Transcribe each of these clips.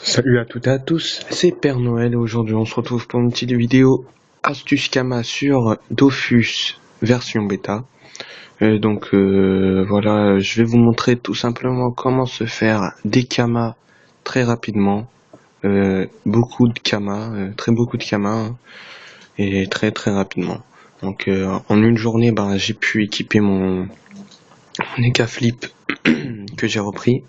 Salut à toutes et à tous, c'est Père Noël et aujourd'hui on se retrouve pour une petite vidéo astuce Kama sur Dofus version bêta. Voilà, je vais vous montrer tout simplement comment se faire des Kamas très rapidement. Beaucoup de Kamas, beaucoup de Kamas et très rapidement. Donc en une journée, j'ai pu équiper mon Eka Flip que j'ai repris.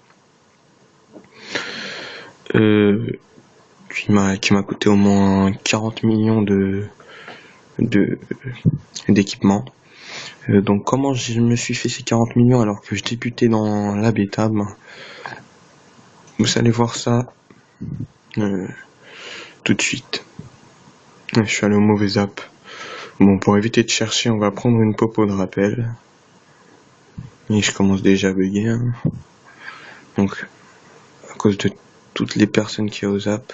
Qui m'a coûté au moins 40 millions d'équipements. Donc comment je me suis fait ces 40 millions alors que je débutais dans la bêta, vous allez voir ça tout de suite. Je suis allé au mauvais app. Bon, pour éviter de chercher, on va prendre une popo de rappel. Et je commence déjà à bugger. Hein. Donc, à cause de toutes les personnes qui osent app.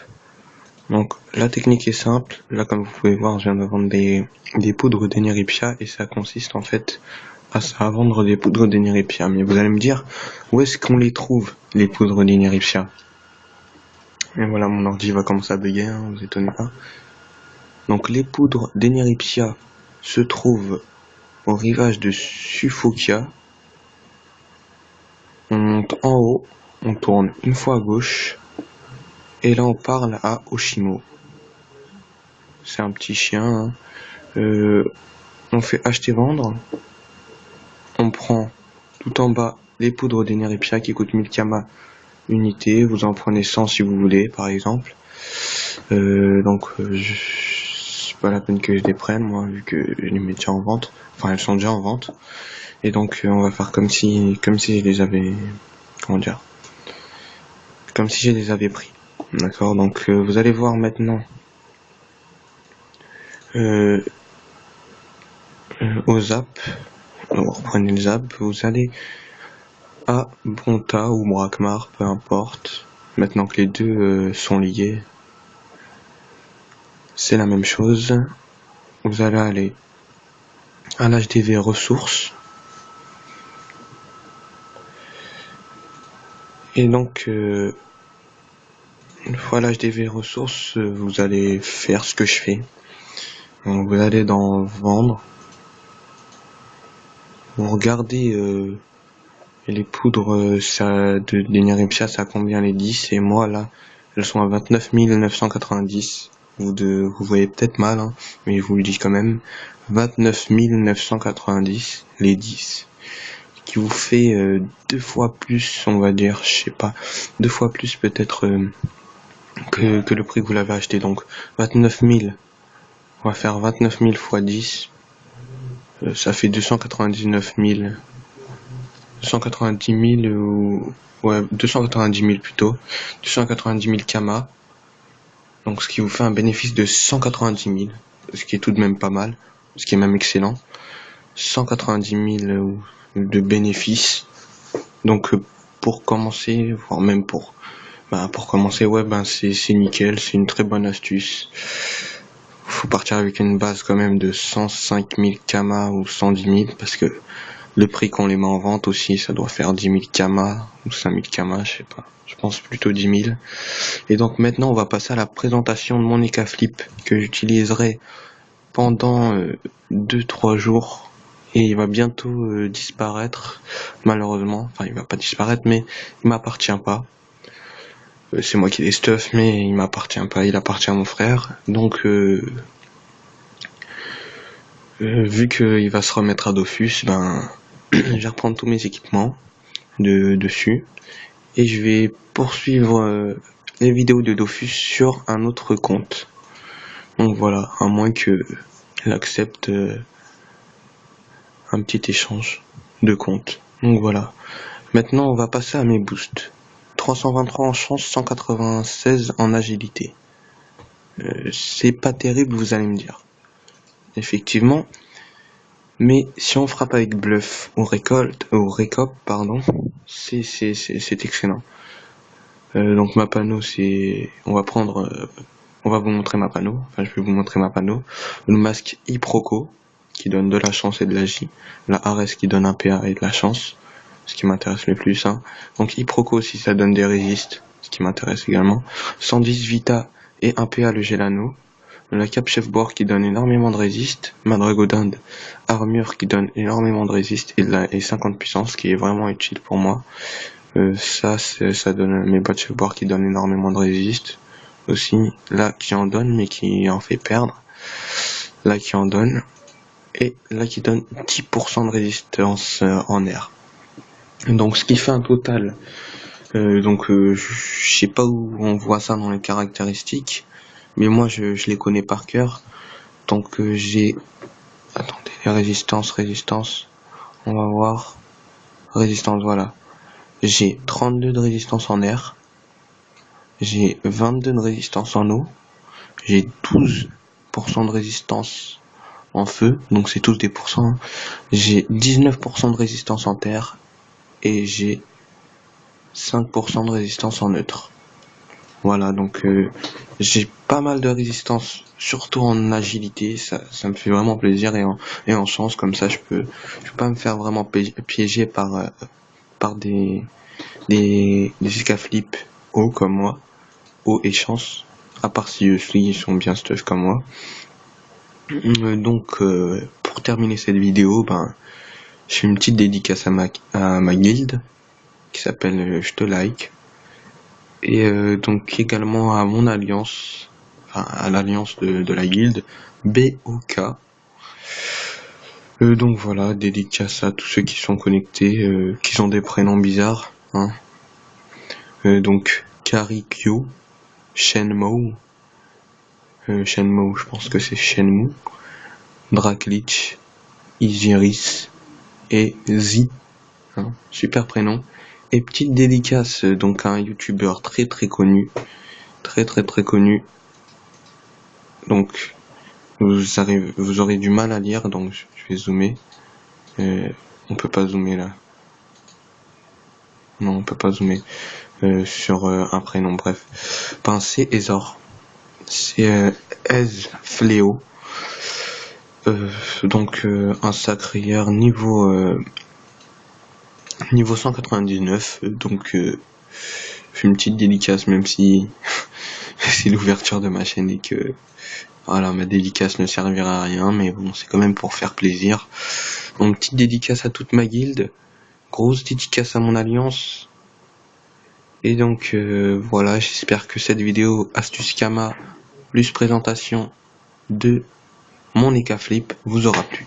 Donc, la technique est simple. Là, comme vous pouvez voir, je viens de vendre des poudres d'Eneripia et ça consiste en fait à vendre des poudres d'Eneripia. Mais vous allez me dire, où est-ce qu'on les trouve, les poudres d'Eneripia? Et voilà, mon ordi va commencer à bugger, hein, vous étonnez pas. Donc, les poudres d'Eneripia se trouvent au rivage de Sufokia. On monte en haut, on tourne une fois à gauche, et là on parle à Oshimo. C'est un petit chien. Hein. On fait acheter-vendre. On prend tout en bas les poudres d'Eneripia qui coûtent 1000 Kama unité. Vous en prenez 100 si vous voulez, par exemple. C'est pas la peine que je les prenne, moi, vu que je les mets déjà en vente. Enfin, elles sont déjà en vente. Et donc, on va faire comme si je les avais, comment dire, comme si je les avais pris. D'accord. Donc, vous allez voir maintenant au zap. Vous reprenez le zap. Vous allez à Bonta ou Brakmar, peu importe. Maintenant que les deux sont liés, c'est la même chose. Vous allez aller à l'HDV ressources. Et donc, une fois l'HDV ressources, vous allez faire ce que je fais. Donc, vous allez dans vendre. Vous regardez les poudres d'Eneripia, ça combien les 10. Et moi, là, elles sont à 29 990. Vous voyez peut-être mal, hein, mais je vous le dis quand même. 29 990, les 10. Qui vous fait 2 fois plus, on va dire, je sais pas, 2 fois plus peut-être que le prix que vous l'avez acheté. Donc 29 000, on va faire 29 000 fois 10, ça fait 299 000, 290 000 ou ouais 290 000 plutôt, 290 000 Kama. Donc ce qui vous fait un bénéfice de 190 000, ce qui est tout de même pas mal, ce qui est même excellent. 190 000 de bénéfices. Donc pour commencer, voire même pour commencer, ouais, c'est nickel, c'est une très bonne astuce. Faut partir avec une base quand même de 105 000 Kama ou 110 000 parce que le prix qu'on les met en vente aussi, ça doit faire 10 000 Kama ou 5 000 Kama, je sais pas. Je pense plutôt 10 000. Et donc maintenant, on va passer à la présentation de mon Eka Flip que j'utiliserai pendant 2-3 jours. Et il va bientôt disparaître, malheureusement. Enfin, il va pas disparaître, mais il m'appartient pas. C'est moi qui les stuff, mais il m'appartient pas, il appartient à mon frère. Donc, vu qu'il va se remettre à Dofus, je vais reprendre tous mes équipements dessus. Et je vais poursuivre les vidéos de Dofus sur un autre compte. Donc voilà, à moins qu'il accepte un petit échange de compte. Donc voilà. Maintenant, on va passer à mes boosts. 323 en chance, 196 en agilité. C'est pas terrible, vous allez me dire. Effectivement. Mais si on frappe avec bluff ou récop, pardon, c'est excellent. Donc ma panneau, on va vous montrer ma panneau. Enfin, je vais vous montrer ma panneau. Le masque Iproco qui donne de la chance et de la J. La Ares qui donne un PA et de la chance. Ce qui m'intéresse le plus, hein. Donc Iproco aussi, ça donne des résistes, ce qui m'intéresse également. 110 Vita et 1 PA le Gelano. La cape chef board qui donne énormément de résist. Ma Dragodinde armure qui donne énormément de résist et 50 puissance, qui est vraiment utile pour moi. Ça donne mes boîtes chef board qui donnent énormément de résist. Aussi, là qui en donne mais qui en fait perdre. Là qui en donne. Et là qui donne 10% de résistance en air. Donc ce qui fait un total. Je sais pas où on voit ça dans les caractéristiques, mais moi je les connais par cœur. Donc j'ai, attendez, les résistance, on va voir, résistance, voilà. J'ai 32 de résistance en air, j'ai 22 de résistance en eau, j'ai 12% de résistance en feu, donc c'est tous des pourcents. J'ai 19% de résistance en terre, et j'ai 5% de résistance en neutre. Voilà, donc j'ai pas mal de résistance, surtout en agilité, ça me fait vraiment plaisir, et en chance, comme ça je peux pas me faire vraiment piéger par des escaflips hauts comme moi, haut et chance, à part si ils sont bien stuff comme moi. Donc pour terminer cette vidéo, je fais une petite dédicace à ma guilde qui s'appelle Je te like, et donc également à mon alliance, enfin à l'alliance de la guilde BOK. Donc voilà, dédicace à tous ceux qui sont connectés, qui ont des prénoms bizarres, hein. Donc Karikyo, Shenmue, je pense que c'est Shenmue, Draklich, Igiris et Z, hein, super prénom. Et petite dédicace donc à un youtubeur très connu, très connu. Donc vous aurez du mal à lire, donc je vais zoomer. On peut pas zoomer là. Non, on peut pas zoomer sur un prénom, bref. C'est Ezor. C'est Ez Fléau. Donc un sacreur niveau 199. Donc je fais une petite dédicace, même si c'est l'ouverture de ma chaîne et que voilà, ma dédicace ne servira à rien, mais bon, c'est quand même pour faire plaisir. Donc petite dédicace à toute ma guilde, grosse dédicace à mon alliance. Et donc voilà, j'espère que cette vidéo astuce Kama plus présentation de mon Eka Flip vous aura plu.